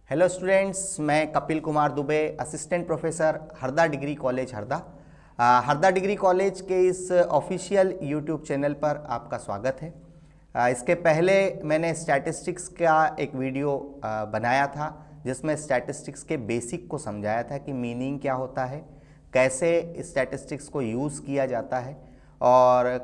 Hello students, मैं Kapil Kumar Dubey, assistant professor Harda degree college Harda. Harda degree college के इस ऑफिशियल यूट्यूब चैनल पर आपका स्वागत है। इसके पहले मैंने स्टैटिस्टिक्स का एक वीडियो बनाया था जिसमें स्टैटिस्टिक्स के बेसिक को समझाया था कि मीनिंग क्या होता है, कैसे स्टैटिस्टिक्स को यूज़ किया जाता है और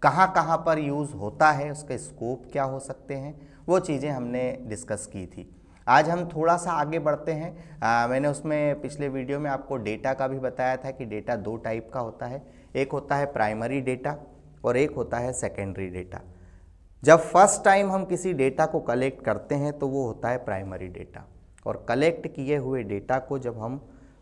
कहाँ कहाँ पर यूज़ होता है, उसके स्कोप क्या हो सकते हैं, वो चीज़ें हमने डिस्कस की थी। आज हम थोड़ा सा आगे बढ़ते हैं। मैंने उसमें पिछले वीडियो में आपको डेटा का भी बताया था कि डेटा दो टाइप का होता है, एक होता है प्राइमरी डेटा और एक होता है सेकेंडरी डेटा। जब फर्स्ट टाइम हम किसी डेटा को कलेक्ट करते हैं तो वो होता है प्राइमरी डेटा, और कलेक्ट किए हुए डेटा को जब हम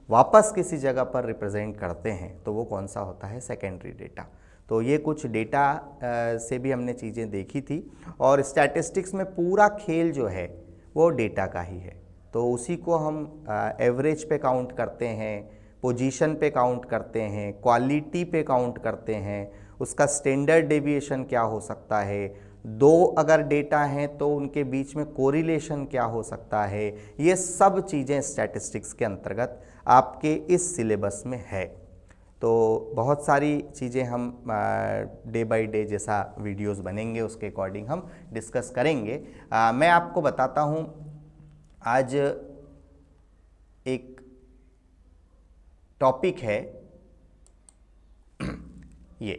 वापस किसी जगह पर रिप्रेजेंट करते हैं तो वो कौन सा होता है, सेकेंडरी डेटा। तो ये कुछ डेटा से भी हमने चीज़ें देखी थी, और स्टैटिस्टिक्स में पूरा खेल जो है वो डेटा का ही है। तो उसी को हम एवरेज पे काउंट करते हैं, पोजीशन पे काउंट करते हैं, क्वालिटी पे काउंट करते हैं, उसका स्टैंडर्ड डेविएशन क्या हो सकता है, दो अगर डेटा हैं तो उनके बीच में कोरिलेशन क्या हो सकता है, ये सब चीज़ें स्टैटिस्टिक्स के अंतर्गत आपके इस सिलेबस में है। तो बहुत सारी चीज़ें हम डे बाय डे जैसा वीडियोस बनेंगे उसके अकॉर्डिंग हम डिस्कस करेंगे। मैं आपको बताता हूँ आज एक टॉपिक है ये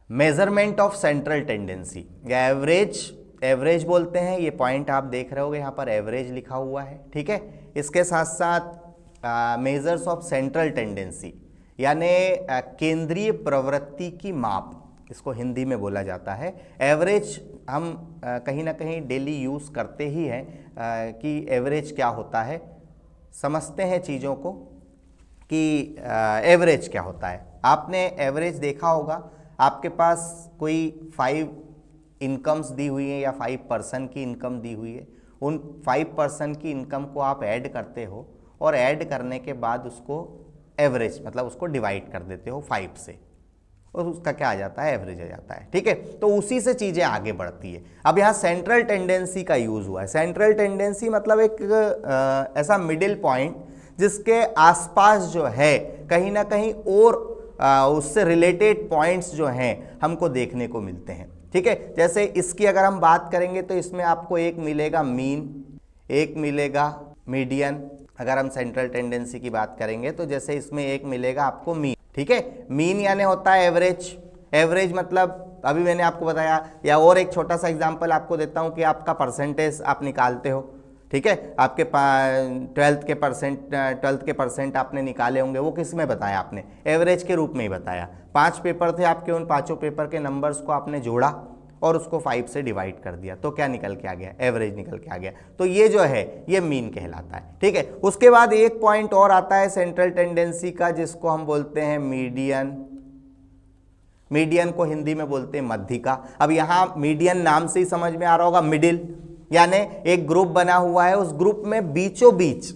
मेजरमेंट ऑफ सेंट्रल टेंडेंसी या एवरेज बोलते हैं। ये पॉइंट आप देख रहे होगे यहाँ पर एवरेज लिखा हुआ है, ठीक है। इसके साथ साथ मेजर्स ऑफ सेंट्रल टेंडेंसी यानी केंद्रीय प्रवृत्ति की माप, इसको हिंदी में बोला जाता है। एवरेज हम कहीं ना कहीं डेली यूज़ करते ही हैं कि एवरेज क्या होता है, समझते हैं चीज़ों को कि एवरेज क्या होता है। आपने एवरेज देखा होगा, आपके पास कोई 5 इनकम्स दी हुई है या 5% की इनकम दी हुई है। उन 5% की इनकम को आप ऐड करते हो और ऐड करने के बाद उसको एवरेज मतलब उसको डिवाइड कर देते हो 5 से, और उसका क्या आ जाता है, एवरेज आ जाता है, ठीक है। तो उसी से चीज़ें आगे बढ़ती है। अब यहाँ सेंट्रल टेंडेंसी का यूज़ हुआ है। सेंट्रल टेंडेंसी मतलब एक ऐसा मिडिल पॉइंट जिसके आसपास जो है कहीं ना कहीं और उससे रिलेटेड पॉइंट्स जो हैं हमको देखने को मिलते हैं, ठीक है। जैसे इसकी अगर हम बात करेंगे तो इसमें आपको एक मिलेगा मीन, एक मिलेगा मीडियन। अगर हम सेंट्रल टेंडेंसी की बात करेंगे तो जैसे इसमें एक मिलेगा आपको मीन, ठीक है। मीन यानी होता है एवरेज। एवरेज मतलब अभी मैंने आपको बताया, या और एक छोटा सा एग्जांपल आपको देता हूं कि आपका परसेंटेज आप निकालते हो, ठीक है। आपके 12th के परसेंट आपने निकाले होंगे, वो किस में बताया आपने, एवरेज के रूप में ही बताया। 5 पेपर थे आपके, उन 5 पेपर के नंबर्स को आपने जोड़ा और उसको 5 से डिवाइड कर दिया, तो क्या निकल के आ गया, एवरेज निकल के आ गया। तो ये जो है ये मीन कहलाता है, ठीक है। उसके बाद एक पॉइंट और आता है सेंट्रल टेंडेंसी का, जिसको हम बोलते हैं मीडियन। मीडियन को हिंदी में बोलते हैं मध्यिका। अब यहाँ मीडियन नाम से ही समझ में आ रहा होगा, मिडिल, यानी एक ग्रुप बना हुआ है, उस ग्रुप में बीचों बीच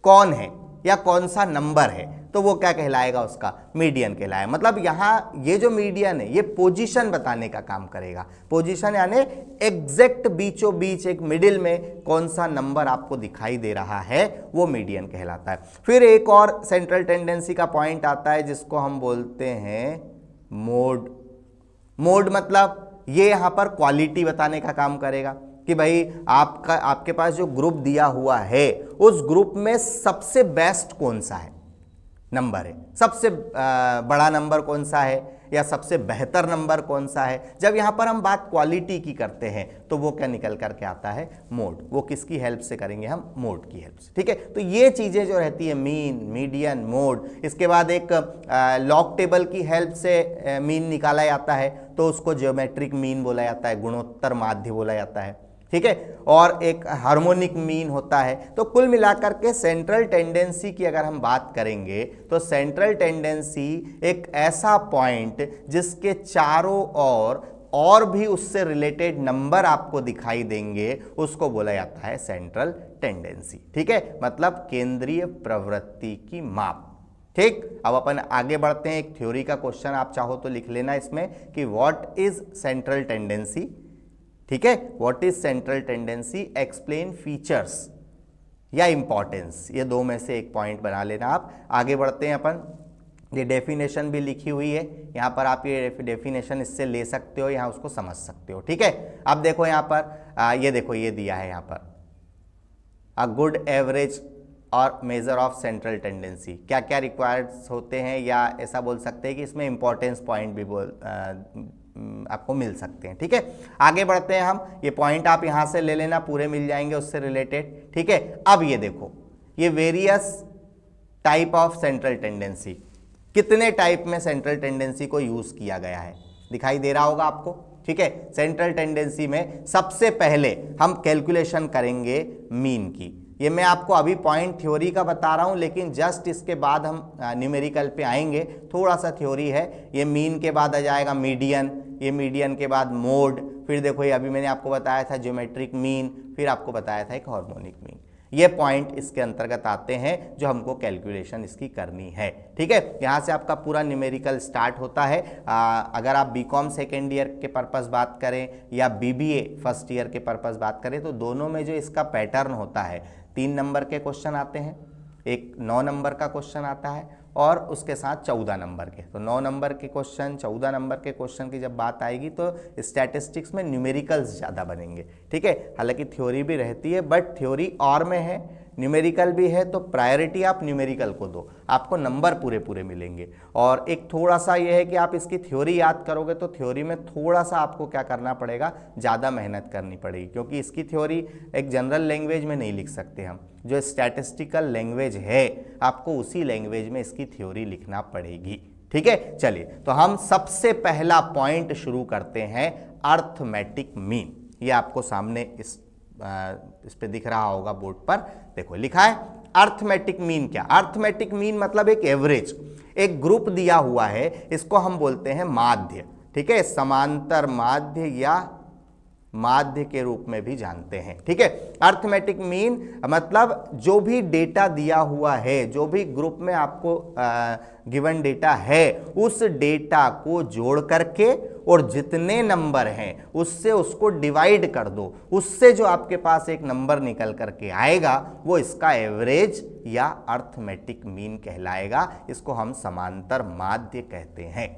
कौन है या कौन सा नंबर है, तो वो क्या कहलाएगा, उसका मीडियन कहलाएगा। मतलब यहाँ ये जो मीडियन है ये पोजीशन बताने का काम करेगा। पोजीशन यानी एग्जैक्ट बीचों बीच एक मिडिल में कौन सा नंबर आपको दिखाई दे रहा है, वो मीडियन कहलाता है। फिर एक और सेंट्रल टेंडेंसी का पॉइंट आता है जिसको हम बोलते हैं मोड। मोड मतलब ये यहाँ पर क्वालिटी बताने का काम करेगा कि भाई आपके पास जो ग्रुप दिया हुआ है उस ग्रुप में सबसे बेस्ट कौन सा है नंबर है, सबसे बड़ा नंबर कौन सा है या सबसे बेहतर नंबर कौन सा है। जब यहाँ पर हम बात क्वालिटी की करते हैं तो वो क्या निकल करके आता है, मोड। वो किसकी हेल्प से करेंगे हम, मोड की हेल्प से, ठीक है। तो ये चीज़ें जो रहती है मीन, मीडियन, मोड। इसके बाद एक लॉग टेबल की हेल्प से मीन निकाला जाता है तो उसको ज्योमेट्रिक मीन बोला जाता है, गुणोत्तर माध्य बोला जाता है, ठीक है। और एक हार्मोनिक मीन होता है। तो कुल मिलाकर के सेंट्रल टेंडेंसी की अगर हम बात करेंगे तो सेंट्रल टेंडेंसी एक ऐसा पॉइंट जिसके चारों ओर और भी उससे रिलेटेड नंबर आपको दिखाई देंगे, उसको बोला जाता है सेंट्रल टेंडेंसी, ठीक है। मतलब केंद्रीय प्रवृत्ति की माप, ठीक। अब अपन आगे बढ़ते हैं। एक थ्योरी का क्वेश्चन आप चाहो तो लिख लेना इसमें कि व्हाट इज सेंट्रल टेंडेंसी। ठीक है, what is central tendency, explain features या इंपॉर्टेंस, ये दो में से एक पॉइंट बना लेना आप। आगे बढ़ते हैं अपन, ये डेफिनेशन भी लिखी हुई है यहाँ पर, आप ये डेफिनेशन इससे ले सकते हो, यहाँ उसको समझ सकते हो। ठीक है, अब देखो यहाँ पर ये देखो ये दिया है यहाँ पर अ गुड एवरेज और मेजर ऑफ सेंट्रल टेंडेंसी, क्या क्या रिक्वायर्ड्स होते हैं, या ऐसा बोल सकते हैं कि इसमें इंपॉर्टेंस पॉइंट भी आपको मिल सकते हैं। ठीक है, आगे बढ़ते हैं हम, ये पॉइंट आप यहाँ से ले लेना, पूरे मिल जाएंगे उससे रिलेटेड। ठीक है, अब ये देखो ये various type of central tendency, कितने टाइप में सेंट्रल टेंडेंसी को यूज किया गया है दिखाई दे रहा होगा आपको। ठीक है, सेंट्रल टेंडेंसी में सबसे पहले हम कैलकुलेशन करेंगे मीन की, ये मैं आपको अभी पॉइंट थ्योरी का बता रहा हूं, लेकिन जस्ट इसके बाद हम न्यूमेरिकल पे आएंगे, थोड़ा सा थ्योरी है। ये मीन के बाद आ जाएगा मीडियन, ये मीडियन के बाद मोड, फिर देखो ये अभी मैंने आपको बताया था ज्योमेट्रिक मीन, फिर आपको बताया था एक हार्मोनिक मीन। ये पॉइंट इसके अंतर्गत आते हैं जो हमको कैलकुलेशन इसकी करनी है। ठीक है, यहाँ से आपका पूरा न्यूमेरिकल स्टार्ट होता है। अगर आप बीकॉम सेकेंड ईयर के पर्पस बात करें या बीबीए फर्स्ट ईयर के पर्पस बात करें, तो दोनों में जो इसका पैटर्न होता है, 3 नंबर के क्वेश्चन आते हैं, एक 9 नंबर का क्वेश्चन आता है और उसके साथ 14 नंबर के। तो 9 नंबर के क्वेश्चन, 14 नंबर के क्वेश्चन की जब बात आएगी तो स्टैटिस्टिक्स में न्यूमेरिकल्स ज़्यादा बनेंगे। ठीक है, हालांकि थ्योरी भी रहती है, बट थ्योरी और में है, न्यूमेरिकल भी है, तो प्रायोरिटी आप न्यूमेरिकल को दो, आपको नंबर पूरे पूरे मिलेंगे। और एक थोड़ा सा ये है कि आप इसकी थ्योरी याद करोगे तो थ्योरी में थोड़ा सा आपको क्या करना पड़ेगा, ज़्यादा मेहनत करनी पड़ेगी, क्योंकि इसकी थ्योरी एक जनरल लैंग्वेज में नहीं लिख सकते हम, जो स्टैटिस्टिकल लैंग्वेज है आपको उसी लैंग्वेज में इसकी थ्योरी लिखना पड़ेगी। ठीक है, चलिए तो हम सबसे पहला पॉइंट शुरू करते हैं, अर्थमेटिक मीन। ये आपको सामने इस पे दिख रहा होगा बोर्ड पर, देखो लिखा है अर्थमेटिक मीन। क्या अर्थमेटिक मीन मतलब एक एवरेज, एक ग्रुप दिया हुआ है, इसको हम बोलते हैं माध्य। ठीक है, समांतर माध्य या माध्य के रूप में भी जानते हैं। ठीक है, अर्थमेटिक मीन मतलब जो भी डेटा दिया हुआ है, जो भी ग्रुप में आपको गिवन डेटा है, उस डेटा को जोड़ करके और जितने नंबर हैं उससे उसको डिवाइड कर दो, उससे जो आपके पास एक नंबर निकल करके आएगा वो इसका एवरेज या अर्थमेटिक मीन कहलाएगा। इसको हम समांतर माध्य कहते हैं।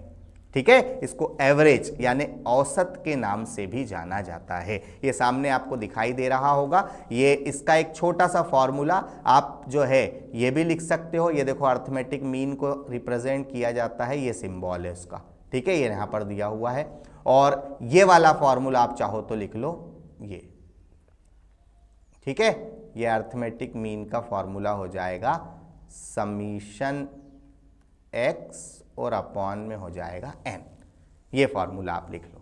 ठीक है, इसको एवरेज यानी औसत के नाम से भी जाना जाता है। ये सामने आपको दिखाई दे रहा होगा, ये इसका एक छोटा सा फॉर्मूला आप जो है ये भी लिख सकते हो। ये देखो अर्थमेटिक मीन को रिप्रेजेंट किया जाता है, ये सिंबल है उसका। ठीक है, ये यहाँ पर दिया हुआ है, और ये वाला फॉर्मूला आप चाहो तो लिख लो ये। ठीक है, ये अर्थमेटिक मीन का फॉर्मूला हो जाएगा समीशन x और अपॉन में हो जाएगा n। ये फॉर्मूला आप लिख लो।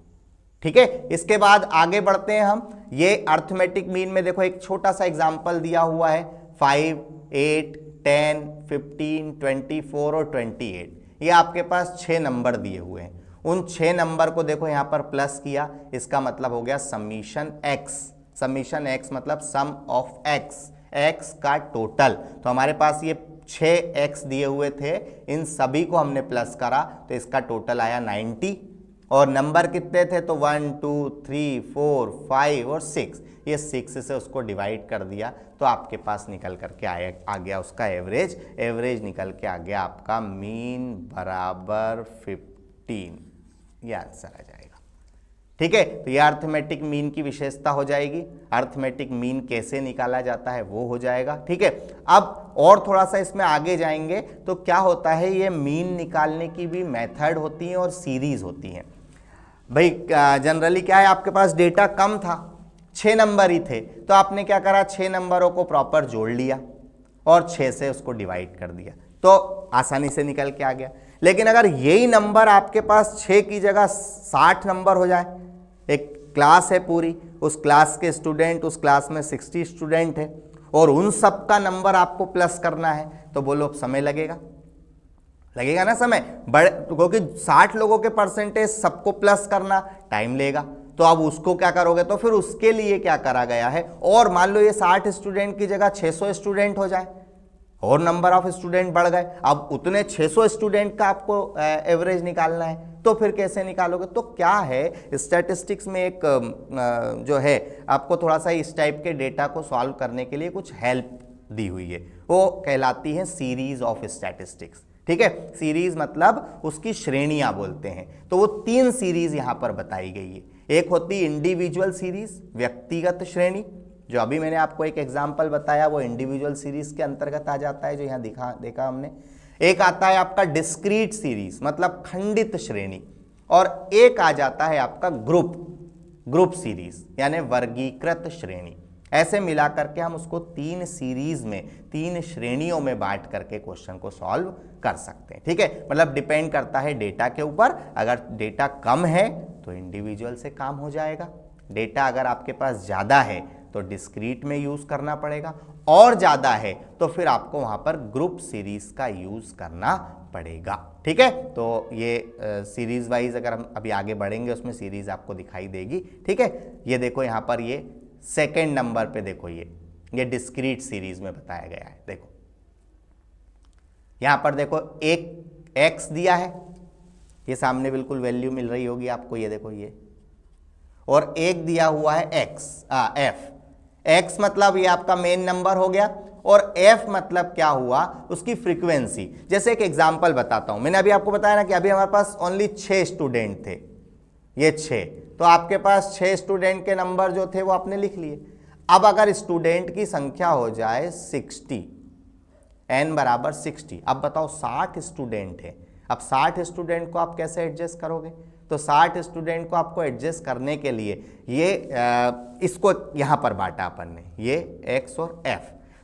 ठीक है, इसके बाद आगे बढ़ते हैं हम। ये अर्थमेटिक मीन में देखो एक छोटा सा एग्जांपल दिया हुआ है, 5, 8, 10, 15, 24 और 28। ये आपके पास 6 नंबर दिए हुए हैं, उन 6 नंबर को देखो यहाँ पर प्लस किया, इसका मतलब हो गया समीशन x। समीशन x मतलब सम ऑफ x का टोटल। तो हमारे पास ये 6x दिए हुए थे, इन सभी को हमने प्लस करा तो इसका टोटल आया 90। और नंबर कितने थे तो 1, 2, 3, 4, 5 और 6, ये 6 से उसको डिवाइड कर दिया तो आपके पास निकल करके आ गया उसका एवरेज। एवरेज निकल के आ गया आपका मीन बराबर 15, ये आंसर आ जाएगा। ठीक है, तो ये अर्थमेटिक मीन की विशेषता हो जाएगी। अर्थमेटिक मीन कैसे निकाला जाता है वो हो जाएगा। ठीक है, अब और थोड़ा सा इसमें आगे जाएंगे तो क्या होता है, ये मीन निकालने की भी मेथड होती है और सीरीज होती है। भाई जनरली क्या है, आपके पास डेटा कम था, 6 नंबर ही थे, तो आपने क्या करा, 6 नंबरों को प्रॉपर जोड़ लिया और 6 से उसको डिवाइड कर दिया तो आसानी से निकल के आ गया। लेकिन अगर यही नंबर आपके पास 6 की जगह 60 नंबर हो जाए, एक क्लास है पूरी, उस क्लास के स्टूडेंट, उस क्लास में 60 स्टूडेंट है और उन सब का नंबर आपको प्लस करना है, तो बोलो समय लगेगा ना समय, बड़े क्योंकि 60 लोगों के परसेंटेज सबको प्लस करना टाइम लेगा। तो अब उसको क्या करोगे, तो फिर उसके लिए क्या करा गया है, और मान लो ये 60 स्टूडेंट की जगह 600 स्टूडेंट हो जाए और नंबर ऑफ स्टूडेंट बढ़ गए, अब उतने 600 स्टूडेंट का आपको एवरेज निकालना है, तो फिर कैसे निकालोगे? तो क्या है, स्टैटिस्टिक्स में एक जो है आपको थोड़ा सा इस टाइप के डेटा को सॉल्व करने के लिए कुछ हेल्प दी हुई है, वो कहलाती है सीरीज ऑफ स्टैटिस्टिक्स। ठीक है, सीरीज मतलब उसकी श्रेणियां बोलते हैं। तो वो 3 सीरीज यहां पर बताई गई है। एक होती इंडिविजुअल सीरीज, व्यक्तिगत श्रेणी, जो अभी मैंने आपको एक एग्जाम्पल बताया वो इंडिविजुअल सीरीज के अंतर्गत आ जाता है, जो यहाँ देखा हमने। एक आता है आपका डिस्क्रीट सीरीज, मतलब खंडित श्रेणी, और एक आ जाता है आपका ग्रुप सीरीज, यानी वर्गीकृत श्रेणी। ऐसे मिला करके हम उसको 3 सीरीज में, 3 श्रेणियों में बांट करके क्वेश्चन को सॉल्व कर सकते हैं। ठीक है, मतलब डिपेंड करता है डेटा के ऊपर। अगर डेटा कम है तो इंडिविजुअल से काम हो जाएगा, डेटा अगर आपके पास ज़्यादा है तो डिस्क्रीट में यूज़ करना पड़ेगा, और ज़्यादा है तो फिर आपको वहाँ पर ग्रुप सीरीज का यूज़ करना पड़ेगा। ठीक है, तो ये सीरीज वाइज अगर हम अभी आगे बढ़ेंगे उसमें सीरीज आपको दिखाई देगी। ठीक है, ये देखो यहाँ पर ये सेकेंड नंबर पे देखो, ये डिस्क्रीट सीरीज में बताया गया है। देखो यहां पर देखो एक x दिया है, ये सामने बिल्कुल वैल्यू मिल रही होगी आपको, ये देखो ये, और एक दिया हुआ है x मतलब ये आपका मेन नंबर हो गया, और f मतलब क्या हुआ, उसकी फ्रीक्वेंसी। जैसे एक एग्जांपल बताता हूं, मैंने अभी आपको बताया ना कि अभी हमारे पास ओनली 6 स्टूडेंट थे, ये 6, तो आपके पास 6 स्टूडेंट के नंबर जो थे वो आपने लिख लिए। अब अगर स्टूडेंट की संख्या हो जाए 60, n बराबर 60, अब बताओ 60 स्टूडेंट है, अब 60 स्टूडेंट को आप कैसे एडजस्ट करोगे? तो 60 स्टूडेंट को आपको एडजस्ट करने के लिए ये इसको यहां पर बांटा अपन ने, ये x और f,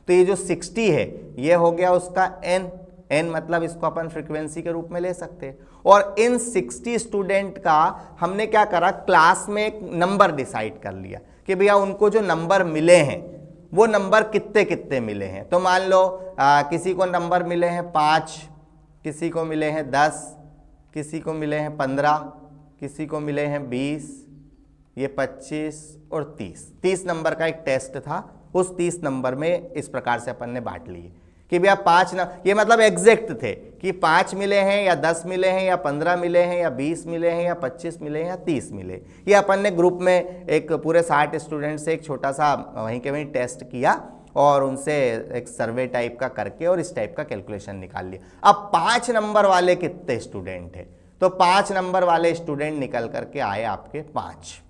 तो ये जो 60 है ये हो गया उसका n मतलब इसको अपन फ्रीक्वेंसी के रूप में ले सकते हैं। और इन 60 स्टूडेंट का हमने क्या करा, क्लास में एक नंबर डिसाइड कर लिया कि भैया उनको जो नंबर मिले हैं वो नंबर कितने कितने मिले हैं। तो मान लो किसी को नंबर मिले हैं 5, किसी को मिले हैं 10, किसी को मिले हैं 15, किसी को मिले हैं 20, ये 25 और 30 नंबर का एक टेस्ट था। उस 30 नंबर में इस प्रकार से अपन ने बांट लिए कि भैया 5 ये मतलब एग्जैक्ट थे कि 5 मिले हैं या 10 मिले हैं या 15 मिले हैं या 20 मिले हैं या 25 मिले हैं या 30 मिले। ये अपन ने ग्रुप में एक पूरे 60 स्टूडेंट से एक छोटा सा वहीं के वहीं टेस्ट किया और उनसे एक सर्वे टाइप का करके और इस टाइप का कैलकुलेशन निकाल लिया। अब 5 नंबर वाले कितने स्टूडेंट हैं, तो 5 नंबर वाले स्टूडेंट निकल करके आए आपके 5।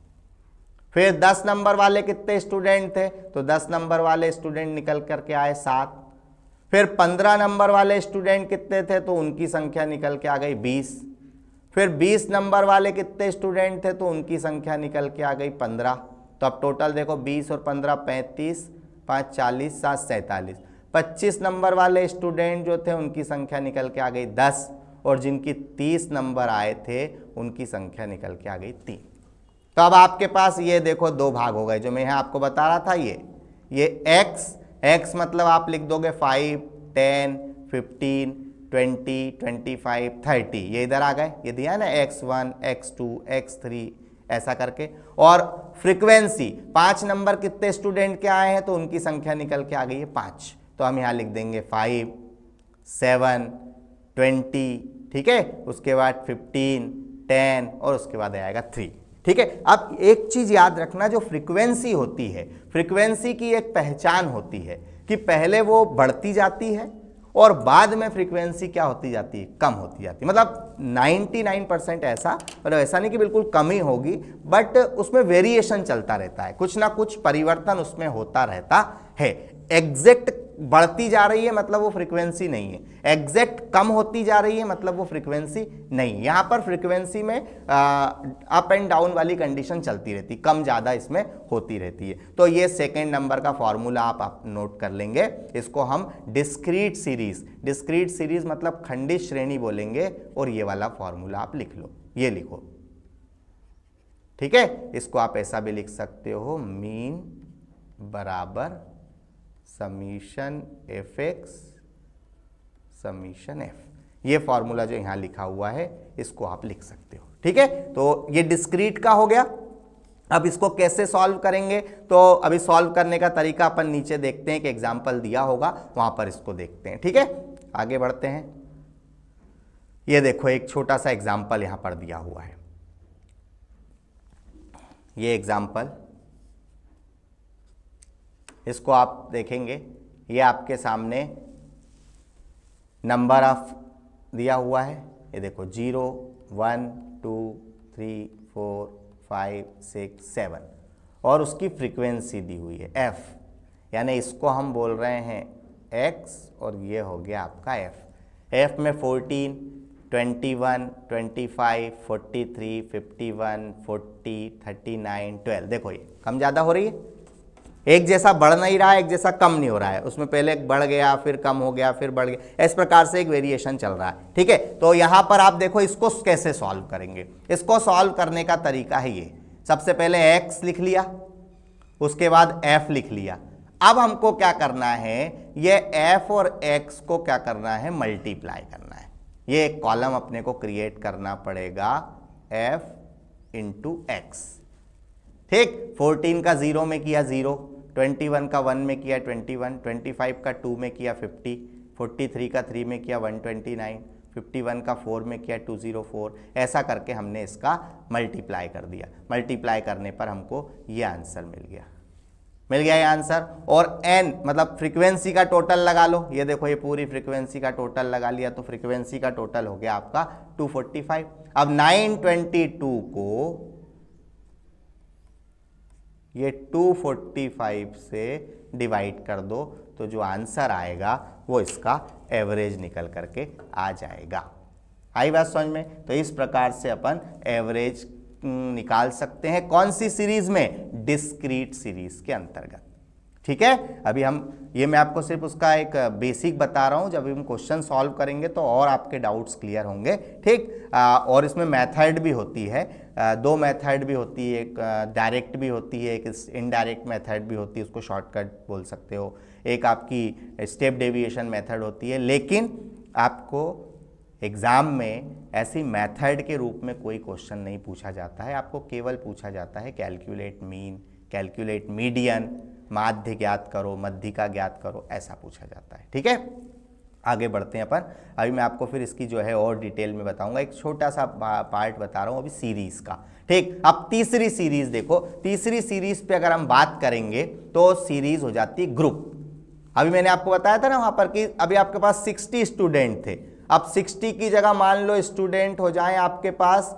फिर 10 नंबर वाले कितने स्टूडेंट थे, तो 10 नंबर वाले स्टूडेंट निकल करके आए 7। फिर 15 नंबर वाले स्टूडेंट कितने थे, तो उनकी संख्या निकल के आ गई 20। फिर 20 नंबर वाले कितने स्टूडेंट थे, तो उनकी संख्या निकल के आ गई 15। तो अब टोटल देखो 20 और 15 35, 5 40, 7 47। 25 नंबर वाले स्टूडेंट जो थे उनकी संख्या निकल के आ गई 10, और जिनकी 30 नंबर आए थे उनकी संख्या निकल के आ गई 3। तो अब आपके पास ये देखो 2 भाग हो गए, जो मैं यहाँ आपको बता रहा था। ये x मतलब आप लिख दोगे 5, 10, 15, 20, 25, 30, ये इधर आ गए, ये दिया ना x1, x2, x3 ऐसा करके। और फ्रीक्वेंसी 5 नंबर कितने स्टूडेंट के आए हैं, तो उनकी संख्या निकल के आ गई है 5, तो हम यहाँ लिख देंगे 5, 7, 20, ठीक है, उसके बाद 15, 10 और उसके बाद आएगा 3। ठीक है, अब एक चीज याद रखना, जो फ्रीक्वेंसी होती है, फ्रीक्वेंसी की एक पहचान होती है कि पहले वो बढ़ती जाती है और बाद में फ्रीक्वेंसी क्या होती जाती है, कम होती जाती है। मतलब 99% ऐसा, मतलब ऐसा नहीं कि बिल्कुल कम ही होगी, बट उसमें वेरिएशन चलता रहता है, कुछ ना कुछ परिवर्तन उसमें होता रहता है। एग्जैक्ट बढ़ती जा रही है मतलब वो फ्रीक्वेंसी नहीं है, एग्जैक्ट कम होती जा रही है मतलब वो फ्रीक्वेंसी नहीं। यहाँ पर फ्रीक्वेंसी में अप एंड डाउन वाली कंडीशन चलती रहती, कम ज़्यादा इसमें होती रहती है। तो ये सेकेंड नंबर का फॉर्मूला आप नोट कर लेंगे, इसको हम डिस्क्रीट सीरीज मतलब खंडित श्रेणी बोलेंगे, और ये वाला फॉर्मूला आप लिख लो, ये लिखो। ठीक है, इसको आप ऐसा भी लिख सकते हो, मीन बराबर summation F x summation F, ये फॉर्मूला जो यहां लिखा हुआ है इसको आप लिख सकते हो। ठीक है, तो ये डिस्क्रीट का हो गया। अब इसको कैसे सॉल्व करेंगे, तो अभी सॉल्व करने का तरीका अपन नीचे देखते हैं, कि एग्जाम्पल दिया होगा वहां पर इसको देखते हैं। ठीक है, आगे बढ़ते हैं। ये देखो एक छोटा सा एग्जाम्पल यहां पर दिया हुआ है, ये एग्जाम्पल, इसको आप देखेंगे, ये आपके सामने नंबर ऑफ दिया हुआ है, ये देखो 0 1 2 3 4 5 6 7 और उसकी फ्रीक्वेंसी दी हुई है f, यानी इसको हम बोल रहे हैं x और ये हो गया आपका f में 14 21 25 43 51 40 39 12, देखो ये कम ज़्यादा हो रही है, एक जैसा बढ़ नहीं रहा है, एक जैसा कम नहीं हो रहा है, उसमें पहले एक बढ़ गया फिर कम हो गया फिर बढ़ गया, इस प्रकार से एक वेरिएशन चल रहा है। ठीक है, तो यहां पर आप देखो इसको कैसे सॉल्व करेंगे। इसको सॉल्व करने का तरीका है ये, सबसे पहले x लिख लिया, उसके बाद f लिख लिया। अब हमको क्या करना है, ये f और x को क्या करना है, मल्टीप्लाई करना है। ये एक कॉलम अपने को क्रिएट करना पड़ेगा f इंटू एक्स। ठीक, 14 का 0 में किया 0, 21 का 1 में किया 21, 25 का 2 में किया 50, 43 का 3 में किया 129, 51 का 4 में किया 204, ऐसा करके हमने इसका मल्टीप्लाई कर दिया। मल्टीप्लाई करने पर हमको ये आंसर मिल गया ये आंसर। और n मतलब फ्रीक्वेंसी का टोटल लगा लो, ये देखो ये पूरी फ्रीक्वेंसी का टोटल लगा लिया, तो फ्रीक्वेंसी का टोटल हो गया आपका 245। अब 922 को ये 245 से डिवाइड कर दो तो जो आंसर आएगा वो इसका एवरेज निकल करके आ जाएगा। आई बात समझ में? तो इस प्रकार से अपन एवरेज निकाल सकते हैं, कौन सी सीरीज में, डिस्क्रीट सीरीज के अंतर्गत। ठीक है, अभी हम ये मैं आपको सिर्फ उसका एक बेसिक बता रहा हूं, जब हम क्वेश्चन सॉल्व करेंगे तो और आपके डाउट्स क्लियर होंगे। ठीक, और इसमें मेथड भी होती है, दो मेथड भी होती है, एक डायरेक्ट भी होती है, एक इनडायरेक्ट मेथड भी होती है, उसको शॉर्टकट बोल सकते हो, एक आपकी स्टेप डेविएशन मेथड होती है। लेकिन आपको एग्जाम में ऐसी मेथड के रूप में कोई क्वेश्चन नहीं पूछा जाता है, आपको केवल पूछा जाता है कैलकुलेट मीन, कैलकुलेट मीडियन, माध्य ज्ञात करो, मध्यिका ज्ञात करो, ऐसा पूछा जाता है। ठीक है, आगे बढ़ते हैं अपन। अभी मैं आपको फिर इसकी जो है और डिटेल में बताऊंगा, एक छोटा सा पार्ट बता रहा हूं अभी सीरीज का। ठीक, अब तीसरी सीरीज देखो, तीसरी सीरीज पे अगर हम बात करेंगे तो सीरीज हो जाती है ग्रुप। अभी मैंने आपको बताया था ना वहां पर कि अभी आपके पास 60 स्टूडेंट थे, अब 60 की जगह मान लो स्टूडेंट हो जाए आपके पास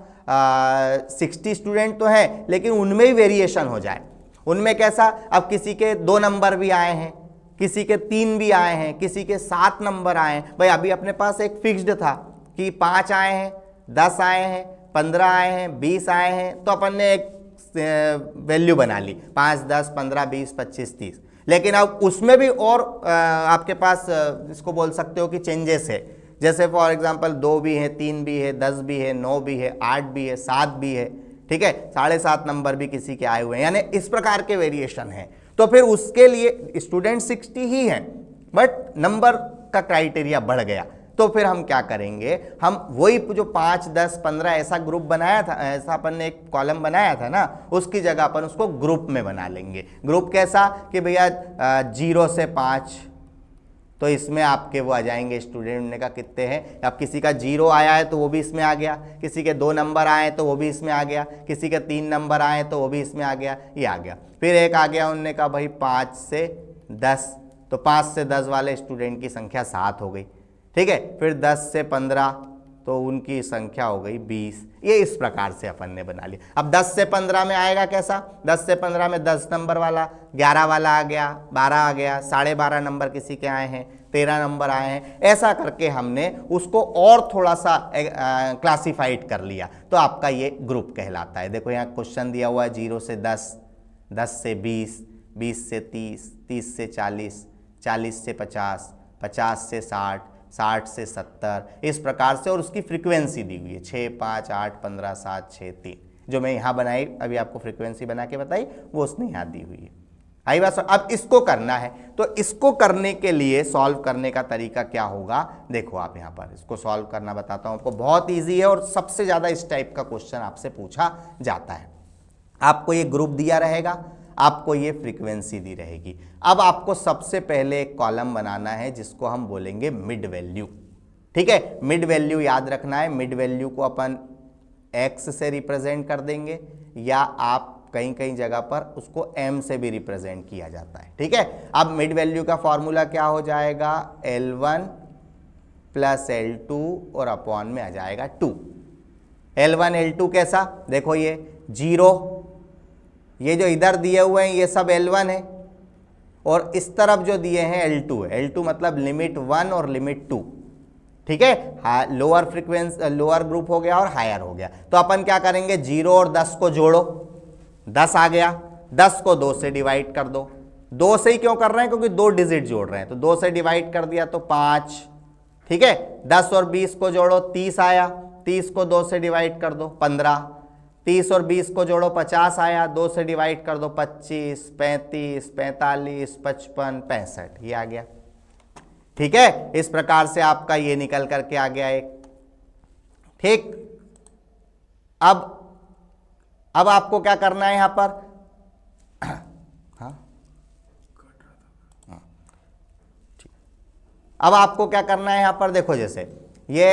60 स्टूडेंट तो हैं लेकिन उनमें ही वेरिएशन हो जाए। उनमें कैसा, अब किसी के 2 नंबर भी आए हैं, किसी के 3 भी आए हैं, किसी के 7 नंबर आए हैं। भाई अभी अपने पास एक फिक्स्ड था कि 5 आए हैं, 10 आए हैं, 15 आए हैं, 20 आए हैं, तो अपन ने एक वैल्यू बना ली 5, 10, 15, 20, 25, 30। लेकिन अब उसमें भी और आपके पास इसको बोल सकते हो कि चेंजेस है, जैसे फॉर एग्जांपल 2 भी है, 3 भी है, 10 भी है, 9 भी है, 8 भी है, 7 भी है। ठीक है, 7.5 नंबर भी किसी के आए हुए हैं, यानी इस प्रकार के वेरिएशन है। तो फिर उसके लिए स्टूडेंट 60 ही हैं बट नंबर का क्राइटेरिया बढ़ गया, तो फिर हम क्या करेंगे, हम वही जो 5, 10, 15 ऐसा ग्रुप बनाया था, ऐसा अपन ने एक कॉलम बनाया था ना, उसकी जगह अपन उसको ग्रुप में बना लेंगे। ग्रुप कैसा कि भैया 0 से 5, तो इसमें आपके वो आ जाएंगे स्टूडेंट ने का कितने हैं। अब किसी का 0 आया है तो वो भी इसमें आ गया, किसी के 2 नंबर आए तो वो भी इसमें आ गया, किसी के 3 नंबर आए तो वो भी इसमें आ गया, ये आ गया। फिर एक आ गया, उनने कहा भाई 5 से 10, तो 5 से 10 वाले स्टूडेंट की संख्या 7 हो गई। ठीक है, फिर 10 से 15 तो उनकी संख्या हो गई 20। ये इस प्रकार से अपन ने बना लिया। अब 10 से 15 में आएगा कैसा, 10 से 15 में 10 नंबर वाला, 11 वाला आ गया, 12 आ गया, 12.5 नंबर किसी के आए हैं, 13 नंबर आए हैं, ऐसा करके हमने उसको और थोड़ा सा क्लासिफाइड कर लिया, तो आपका ये ग्रुप कहलाता है। देखो यहाँ क्वेश्चन दिया हुआ है 0 से 10, 10 से 20, 20 से 30, 30 से 40, 40 से 50, 50 से 60, 60 से 70, इस प्रकार से। और उसकी फ्रीक्वेंसी दी हुई है 6, 5, 8, 15, 7, 6, 3, जो मैं यहाँ बनाई अभी आपको फ्रीक्वेंसी बना के बताई वो उसने यहाँ दी हुई है। आई बात। अब इसको करना है, तो इसको करने के लिए सॉल्व करने का तरीका क्या होगा, देखो आप यहाँ पर इसको सॉल्व करना बताता हूँ आपको, बहुत ईजी है और सबसे ज़्यादा इस टाइप का क्वेश्चन आपसे पूछा जाता है। आपको ये ग्रुप दिया रहेगा, आपको ये फ्रीक्वेंसी दी रहेगी। अब आपको सबसे पहले एक कॉलम बनाना है जिसको हम बोलेंगे मिड वैल्यू। ठीक है, मिड वैल्यू याद रखना है, मिड वैल्यू को अपन x से रिप्रेजेंट कर देंगे या आप कहीं कहीं जगह पर उसको m से भी रिप्रेजेंट किया जाता है। ठीक है, अब मिड वैल्यू का फॉर्मूला क्या हो जाएगा, L1 प्लस L2 और अपॉन में आ जाएगा 2। L1 L2 कैसा, देखो ये 0, ये जो इधर दिए हुए हैं ये सब L1 है और इस तरफ जो दिए हैं L2 है। L2 मतलब लिमिट 1 और लिमिट 2। ठीक है, लोअर फ्रीक्वेंसी लोअर ग्रुप हो गया और हायर हो गया। तो अपन क्या करेंगे, 0 और 10 को जोड़ो, 10 आ गया, 10 को 2 से डिवाइड कर दो। 2 से ही क्यों कर रहे हैं, क्योंकि 2 डिजिट जोड़ रहे हैं, तो 2 से डिवाइड कर दिया तो 5। ठीक है, 10 और 20 को जोड़ो, 30 आया, 30 को 2 से डिवाइड कर दो, 15। 30 और 20 को जोड़ो, 50 आया, 2 से डिवाइड कर दो, 25, 35, 45, 55, 65, ये आ गया। ठीक है, इस प्रकार से आपका ये निकल करके आ गया एक। ठीक, अब आपको क्या करना है यहां पर, हाँ ठीक, अब आपको क्या करना है यहां पर, देखो जैसे ये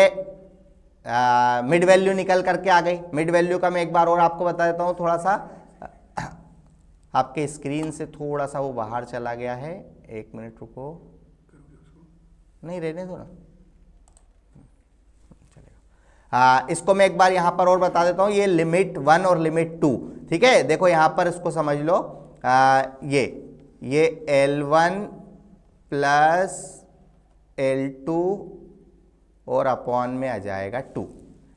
मिड वैल्यू निकल करके आ गई। मिड वैल्यू का मैं एक बार और आपको बता देता हूं, थोड़ा सा आपके स्क्रीन से थोड़ा सा वो बाहर चला गया है, 1 मिनट रुको, नहीं रहने दो ना, चलेगा। इसको मैं एक बार यहां पर और बता देता हूं, ये लिमिट 1 और लिमिट 2। ठीक है, देखो यहां पर इसको समझ लो, ये L1 प्लस L2 और अपॉन में आ जाएगा 2,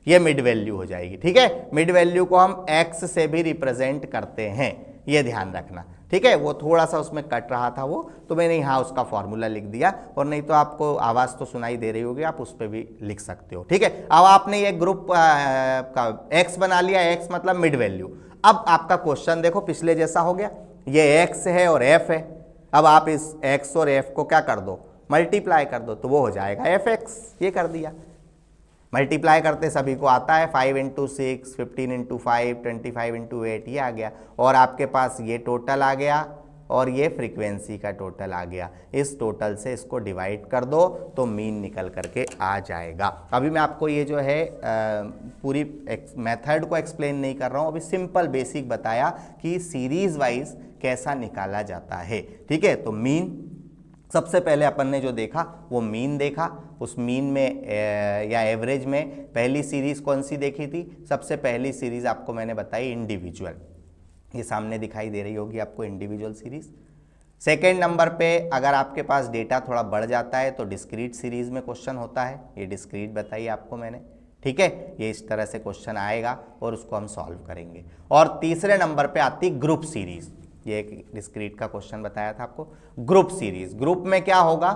ये मिड वैल्यू हो जाएगी। ठीक है, मिड वैल्यू को हम x से भी रिप्रेजेंट करते हैं, ये ध्यान रखना। ठीक है, वो थोड़ा सा उसमें कट रहा था वो, तो मैंने यहाँ उसका फॉर्मूला लिख दिया, और नहीं तो आपको आवाज़ तो सुनाई दे रही होगी, आप उस पर भी लिख सकते हो। ठीक है, अब आपने ये ग्रुप का x बना लिया, x मतलब मिड वैल्यू। अब आपका क्वेश्चन देखो पिछले जैसा हो गया, ये x है और f है। अब आप इस x और f को क्या कर दो, मल्टीप्लाई कर दो, तो वो हो जाएगा fx, ये कर दिया। मल्टीप्लाई करते सभी को आता है, 5 × 6, 15 × 5, 25 × 8, ये आ गया, और आपके पास ये टोटल आ गया और ये फ्रीक्वेंसी का टोटल आ गया। इस टोटल से इसको डिवाइड कर दो तो मीन निकल करके आ जाएगा। अभी मैं आपको ये जो है पूरी मेथड को एक्सप्लेन नहीं कर रहा हूँ, अभी सिंपल बेसिक बताया कि सीरीज वाइज कैसा निकाला जाता है। ठीक है, तो मीन सबसे पहले अपन ने जो देखा वो मीन देखा, उस मीन में या एवरेज में पहली सीरीज कौन सी देखी थी, सबसे पहली सीरीज आपको मैंने बताई इंडिविजुअल, ये सामने दिखाई दे रही होगी आपको इंडिविजुअल सीरीज। सेकेंड नंबर पे अगर आपके पास डेटा थोड़ा बढ़ जाता है तो डिस्क्रीट सीरीज में क्वेश्चन होता है, ये डिस्क्रीट बताई आपको मैंने। ठीक है, ये इस तरह से क्वेश्चन आएगा और उसको हम सॉल्व करेंगे। और तीसरे नंबर पे आती ग्रुप सीरीज, ये एक डिस्क्रीट का क्वेश्चन बताया था आपको। ग्रुप सीरीज, ग्रुप में क्या होगा,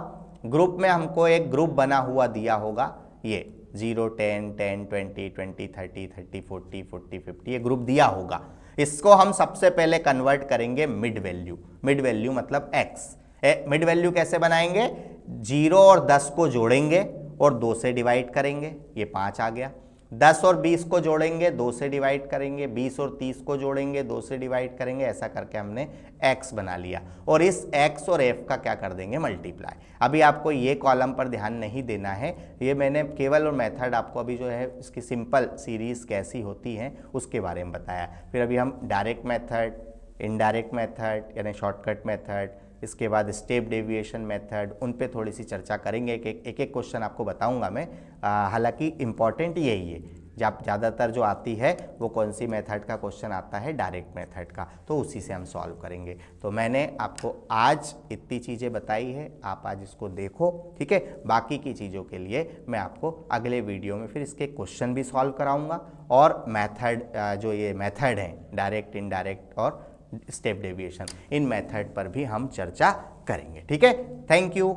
ग्रुप में हमको एक ग्रुप बना हुआ दिया होगा, ये 0, 10, 10, 20, 20, 30, 30, 40, 40, 50, ये ग्रुप दिया होगा। इसको हम सबसे पहले कन्वर्ट करेंगे मिड वैल्यू, मिड वैल्यू मतलब x। मिड वैल्यू कैसे बनाएंगे, 0 और 10 को जोड़ेंगे और 2 से डिवाइड करेंगे, ये 5 आ गया। 10 और 20 को जोड़ेंगे, 2 से डिवाइड करेंगे, 20 और 30 को जोड़ेंगे, 2 से डिवाइड करेंगे, ऐसा करके हमने x बना लिया। और इस x और f का क्या कर देंगे, मल्टीप्लाई। अभी आपको ये कॉलम पर ध्यान नहीं देना है, ये मैंने केवल और मेथड आपको अभी जो है इसकी सिंपल सीरीज कैसी होती है उसके बारे में बताया। फिर अभी हम डायरेक्ट मेथड, इनडायरेक्ट मेथड यानी शॉर्टकट मेथड, इसके बाद स्टेप डेविएशन मेथड, उन पे थोड़ी सी चर्चा करेंगे। एक एक क्वेश्चन आपको बताऊंगा मैं, हालांकि इम्पॉर्टेंट यही है, जब ज़्यादातर जो आती है वो कौन सी मेथड का क्वेश्चन आता है, डायरेक्ट मेथड का, तो उसी से हम सॉल्व करेंगे। तो मैंने आपको आज इतनी चीज़ें बताई है, आप आज इसको देखो। ठीक है, बाकी की चीज़ों के लिए मैं आपको अगले वीडियो में फिर इसके क्वेश्चन भी सॉल्व कराऊँगा, और मेथड जो ये मेथड हैं डायरेक्ट, इनडायरेक्ट और स्टेप डेविएशन, इन मेथड पर भी हम चर्चा करेंगे। ठीक है, थैंक यू।